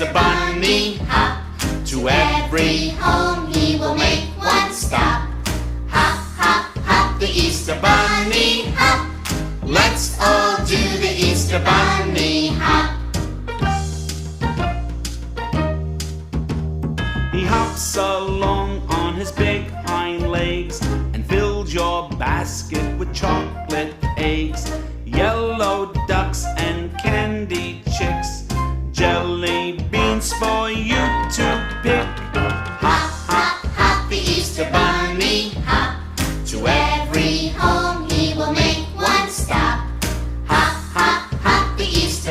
Easter Bunny hop. To every home he will make one stop. Hop, hop, hop, the Easter Bunny hop. Let's all do the Easter Bunny hop. He hops along on his big hind legs and fills your basket with chocolate eggs, yellow ducks and candy chicks, jelly beans for